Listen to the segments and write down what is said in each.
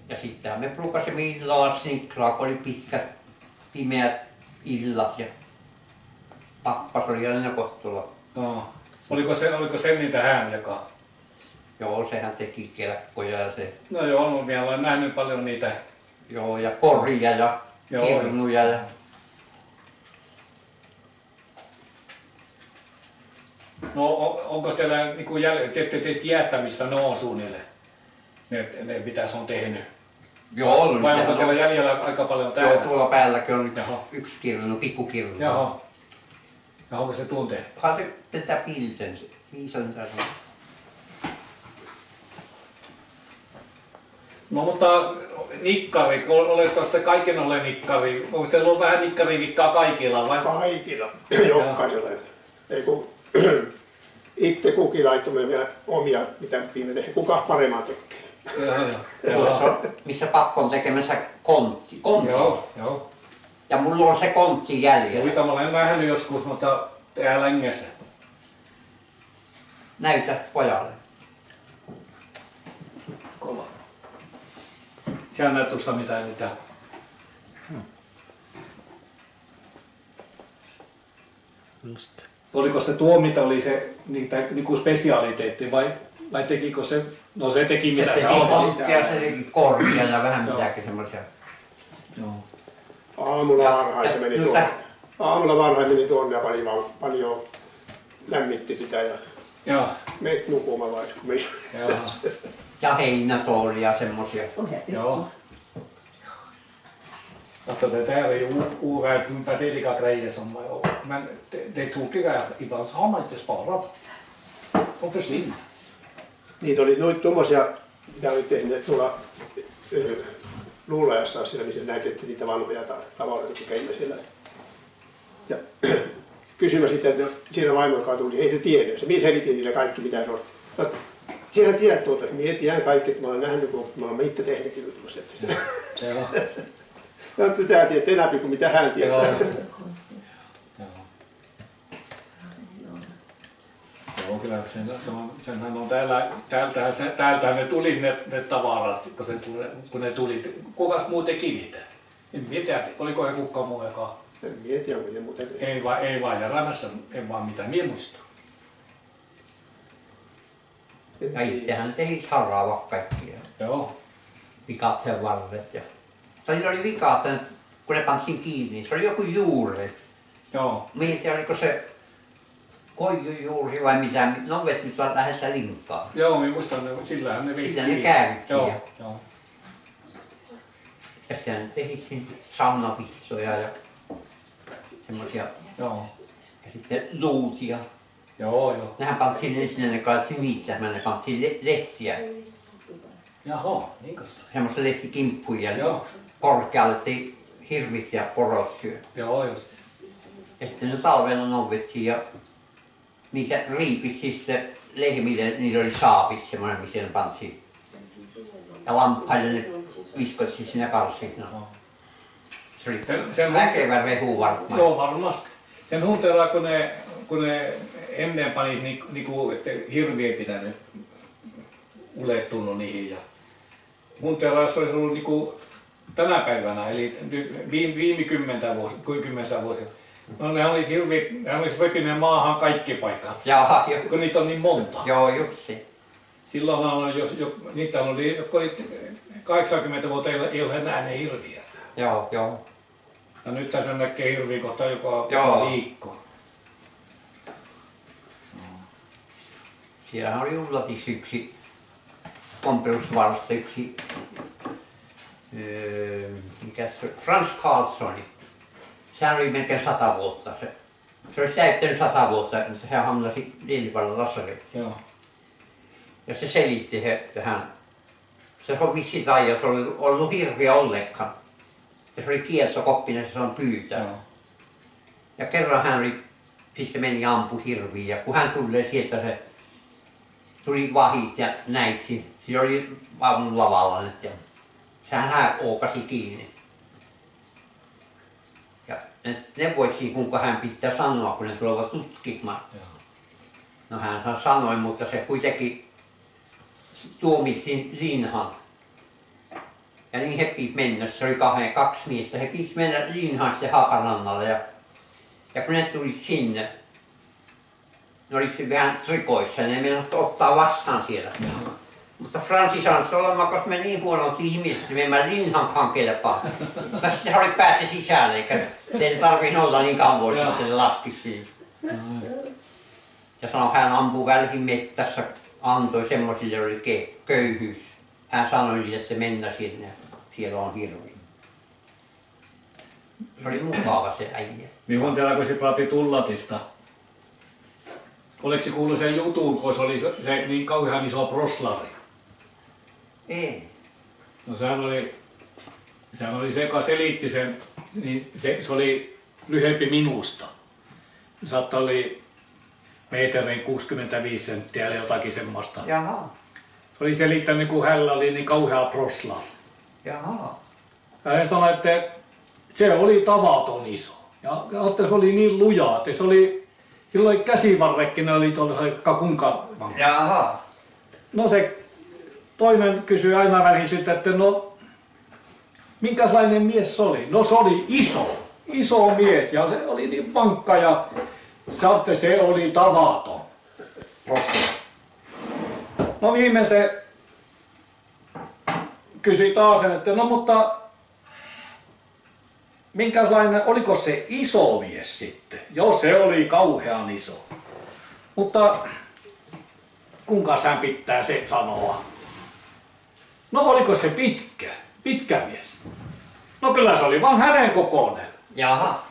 Ja sittenhän me rukasimme illalla sniklaa, kun oli pitkät pimeät illat ja pappas oli aina kohtuulla. No. Oliko se niitä ääniäkaan? Joo, sehän teki kelkkoja ja se. No joo, minä olen nähnyt paljon niitä. Joo, ja koria ja kirnuja ja. No onko teillä niinku te tiedätte missä ne on suunnilleen? Ne mitä se on tehnyt? Joo, on. Vai onko teillä jäljellä aika paljon täällä? Joo, tuolla päälläkin on yksi kirnu, pikkukirnu. Joo. Ja onko se tuntee? Onhan se tätä Pilsen, Viisontaron. No mutta nikkari, oletko te kaiken ollen nikkari? Onko teillä ollut vähän nikkarivikkaa kaikilla vai? Kaikilla, jokaisella. Ei kun itse kukin laittoi vielä omia, mitä viime tehdään. Kuka paremmin tekee. Tuossa, missä pappa on tekemässä kontti. Joo. Ja mulla on se kontti jäljellä. Muita mä olen nähnyt joskus, mutta täällä längessä. Näytä pojalle. Kova. Siellä näet tuossa mitään. Just. Oliko se tuo, mitä oli se niitä niinku spesiaaliteetti vai tekikö se? No se teki mitä se halusi. Ja se teki korvia ja vähän mitäkin semmoisia. Joo. Aamulla varhain se meni tuonne. Aamulla varhain meni tuonne ja paljon lämmitti sitä ja Joo. meitä nukumaan vai? Ja heinätooli ja semmosia. Ja. Alltså det där är ju ovärderliga grejer som, men det tokiga är ibland så har man inte sparat. De försvinner. Niitä oli noita tommosia, mitä oli tehnyt tuolla Luulajassa siellä, missä näytettiin niitä vanhoja tavaroita, kun kävimme siellä. Ja kysymä sitten, että siinä vaimoikaan tuli, ei se tiedä. Se minä selitin niille kaikki mitä se on. No, sinä tiedät tuota, että minä tiedän kaikki, että mä olen nähnyt, kun mä olen itse tehnytkin juttuja. No, tämä tiedät enää kuin mitä hän tietää. Joo, kyllä senhän on täältä ne tuli ne tavarat, kun ne tuli. Kukas muu teki niitä? En tiedä, oliko he kukaan muu joka? En tiedä, miten muuten teki. Ei vaan Järämässä, en vaan mitä minä muista. Ja itsehän tehit haraavat kaikki. Joo. Vikat sen varret. Tai oli vikat, kun ne pantiin kiinni. Se oli joku juuri. Joo. Mietin, oliko se koijujuuri vai mitä. No vet nyt lähdessä linkkaan. Joo, minä muistan, sillähän ne Sillä ne käärittiin. Joo. Ja sitten ne tehtiin saunavihtoja ja semmosia. Joo. Ja sitten luutia. Joo. Nehän pantiin ensin, ne kaattiin niittämään, ne pantiin lehtiä. Jaha, niinkös? Semmoista lehtikimppuja. Joo. Korkealle, ettei hirvit ja porot syö. Joo, just. Ja sitten ne talvella nouvettiin ja niitä riipisi sitten lehmille, niillä oli saavit semmoinen, missä ne pantiin. Ja lampaille ne viskoittiin sinne karsiin. No. Se oli väkevä rehu varmaan. Joo, varmasti. Sen hunteraa, kun ne ennen pani niinku, että hirvi ei pitänyt ulettunut niihin. Ja hunteraa se olisi ollut niinku tänä päivänä, eli viime 10 vuosia. No ne olisi repineet maahan kaikki paikat, Jaa, kun niitä on niin monta. Joo, just se. Silloin niitä oli, jotka oli 80 vuotta ei ole enää ne hirviä. Joo. Ja nyt tässä näkee hirviä kohta joka viikko. Siellähän oli Ullatissa yksi kompeusvarasta, yksi Frans Karlssoni. Sehän oli melkein 100 vuotta. Se olisi täyttänyt 100 vuotta, mutta hän hamnasi Lillivallan lasarettiin. Ja se selitti hän. Se on vissi taija, se oli ollut hirviä ollenkaan. Ja se oli kieltokoppinen, se on pyytää. Joo. Ja kerran hän oli, siis se meni ampui hirviä. Ja kun hän tuli sieltä, se tuli vahit ja näytti. Siinä oli vaunun lavalla nyt. Ja sehän ookasi kiinni. Ja ne voisi, kuinka hän pitää sanoa, kun ne tulevat tutkimaan. No hän sanoi, mutta se kuitenkin tuomittiin linhan. Ja niin he piti mennä, se oli kaksi miestä. He piti mennä Liinhaasta ja Haaparannalle. Ja kun ne tuli sinne, ne oli vähän trikoissa ja ne meinasivat ottaa vastaan siellä. Mutta Fransi sanoi, että olemmekos me niin huonot ihmiset, että me emme Liinhankaan kelpaa. Mutta sitten hän oli päässyt sisälle, eikä teille tarvitse olla niin kauan, että se laski siihen. Ja sanoi, hän ampui väliin mettässä, antoi semmoisille, joilla oli köyhyys. Hän sanoi, että mennä sinne, siellä on hirvi. Se oli mukava se äijä. Minun täällä kun se päätti Tullatista. Oliko se kuullut sen jutun, kun se oli se niin kauhean iso proslari? Ei. No sehän oli se, joka selitti sen, niin se oli lyhyempi minusta. Saattaa oli metrin 65 senttiä eli jotakin semmoista. Jaha. Se oli selittänyt, kun hänellä oli niin kauhea proslari. Jaha. Ja hän sanoi, että se oli tavaton iso. Ja että se oli niin luja, että se oli, silloin käsivarrekki, ne oli tuolla kuinka vanha. Jaha. No se toinen kysyi aina väliin siltä, että no minkälainen mies se oli? No se oli iso mies ja se oli niin vankka ja se oli tavaton. No viimein se kysyi taas, että no mutta minkälainen, oliko se iso mies sitten? Joo, se oli kauhean iso. Mutta kuinka hän pitää se sanoa? No oliko se pitkä mies? No kyllä se oli vaan hänen kokoinen. Jaha.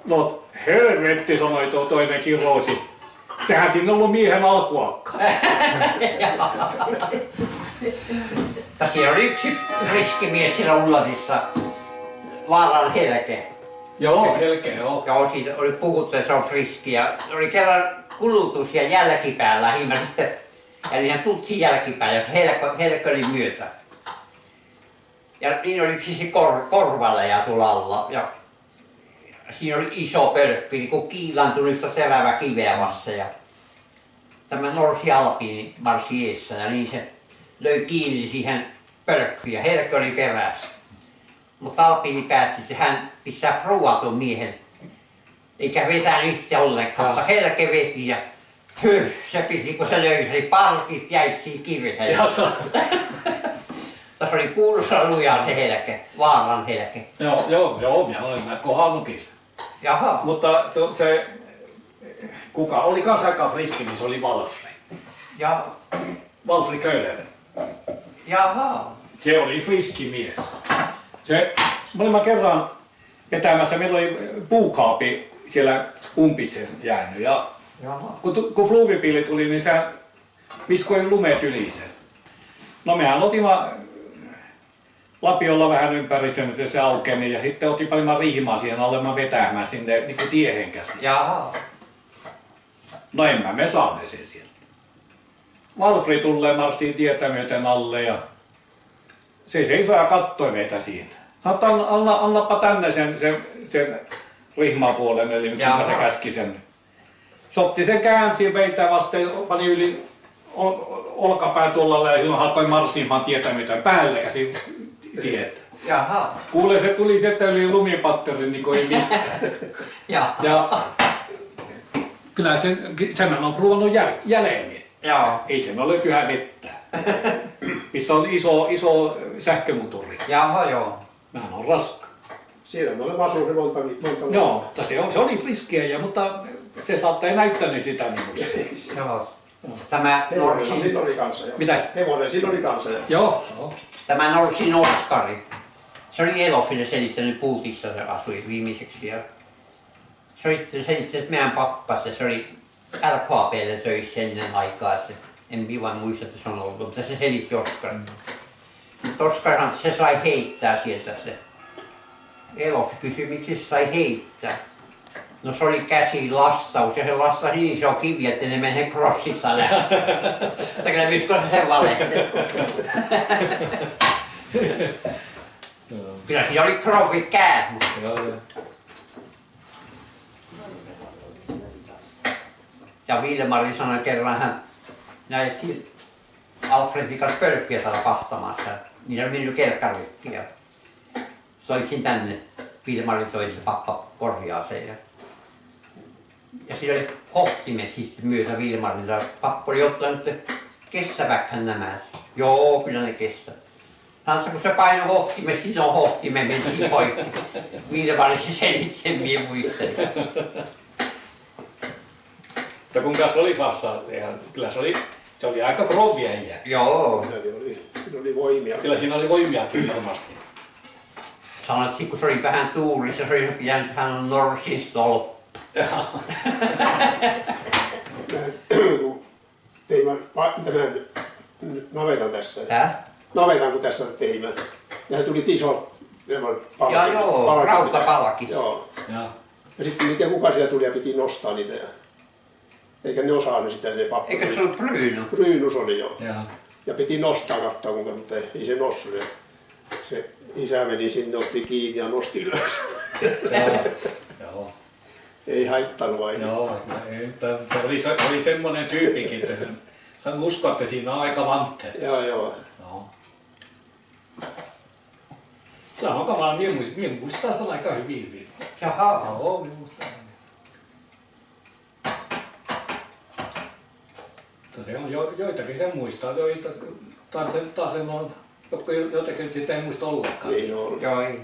No helvetti, sanoi tuo toinen kiroosi. Tehän siinä ollut miehen alkuakka. Siellä oli yksi friski mies siellä Ullatissa, Vaaran Helke. Joo, Helke, joo. Joo, siitä oli puhuttu, että se on friski ja oli kerran kulutus ja jälkipäällä hieman sitten, ja niinhän tultiin jälkipäällä, jos Helke oli myötä. Ja niin oli yksi korvaleja tuolla alla ja siinä oli iso pölkky, niin kuin kiilantunutta terävä kiveä vasta ja tämä Norsi Alpiini marssi eessä ja niin se löi kiinni siihen pölkkyyn ja Helkki oli perässä. Mutta Alpiini päätti, että hän pistää prouaa tuon miehen, eikä vetänyt itse ollenkaan, mutta Helkki veti ja se pisti, kun se löi, se oli palkit jäi siihen kiveen. Tässä oli kuuluisa luja se Helke, Vaaran Helke. Joo, minä olen kohdannutkin sen. Jaha. Mutta se, kuka oli kanssa aika friski, niin se oli Walfri. Jaha. Walfri Köhler. Jaha. Se oli friski mies. Me olimme kerran vetämässä, meillä oli puukaapi siellä umpissa jäänyt. Ja kun fluvipiili tuli, niin se viskoi lumet yli sen. No mehän otimme lapiolla vähän ympäri sen, että se aukeni ja sitten otin paljon rihmaa siihen olemaan vetämään sinne niin kuin tiehen käsin. Jaha. No emme me saaneet sen sieltä. Walfri tulee marssiin tietä myöten alle ja se seisoi ja kattoi meitä siitä. Annapa tänne sen rihmapuolen, eli kuinka se käski sen. Se otti sen käänsi meitä vasten, pani yli olkapään tuolla ja silloin alkoi marssimaan tietä myöten päälle käsin tietä. Jaha. Kuule, se tuli sieltä yli lumipatterin niin kuin ei mitään. Ja kyllä sen on ruvennut jäljeemmin. Ei sen ole pyhä vettä. Missä on iso sähkömoturi. Jaha, joo. Mähän on raska. Siellä me olemme asuneet monta joo, mutta se oli friskiä, mutta se saattaa näyttänyt sitä minusta. Joo. Tämä Norsin siinä oli kanssa jo. Mitä? Hevonen siinä oli kanssa jo. Joo. Tämä Norsin Oskari. Se oli Elofille selittänyt Puutissa, se asui viimeiseksi. Ja se oli selittänyt, että meidän pappas, se oli LKP:lle töissä ennen aikaa. Että en vain muista, että se on ollut, mutta se selitti Oskari. Mutta Oskarihan se sai heittää sieltä se. Elof kysyi, miksi se sai heittää. No se oli käsilastaus ja se lastasi niin iso kivi, että ne menee crossissa läpi. Mutta kyllä myskö se sen valehti. Kyllä siinä oli krovi käät. Ja Vilmari sanoi kerran, hän näet Alfredin kanssa pölkkiä täällä kahtamassa. Niillä oli mennyt kelkkarikkiä. Toisin tänne. Vilmari toi, se pappa korjaa sen. Ja siinä oli hohtimet sitten myötä Vilmarilla. Pappa oli ottanut, että kestäväthän nämä. Joo, kyllä ne kestävät. Sanoi, kun se painoi hohtimet, silloin hohtimet mentiin poikki. Vilmari se selitti, minä muistelin. Mutta kuinka se oli Fassa? Kyllä se oli aika krovia äijä. Joo. Siinä oli voimia. Kyllä siinä oli voimiakin varmasti. Sanoin, että kun se oli vähän tuulissa, se oli pitänyt, että hän on Norsin stolppi. Teimme tämän navetan tässä. Navetan kun tässä teimme. Ja tuli iso palkki. Joo, rautapalkki. Joo. Ja sitten miten kuka siellä tuli ja piti nostaa niitä. Eikä ne osannut sitä ne pappa. Eikö se ollut Brynus? Brynus oli joo. Ja piti nostaa katsoa kuinka, mutta ei se nostut. Se isä meni sinne, otti kiinni ja nosti ylös. Joo. Ei haittanut vain. Joo, se oli semmoinen tyyppikin, että sen uskotte siinä on aika vantteet. Joo. Se on kamala, minä muistaa sen aika hyvin. Jaha. Joo, minä muistan. Se on joitakin sen muistaa, taas sen on, jotka jotakin sitä ei muista ollenkaan. Ei ole. Joo, ei.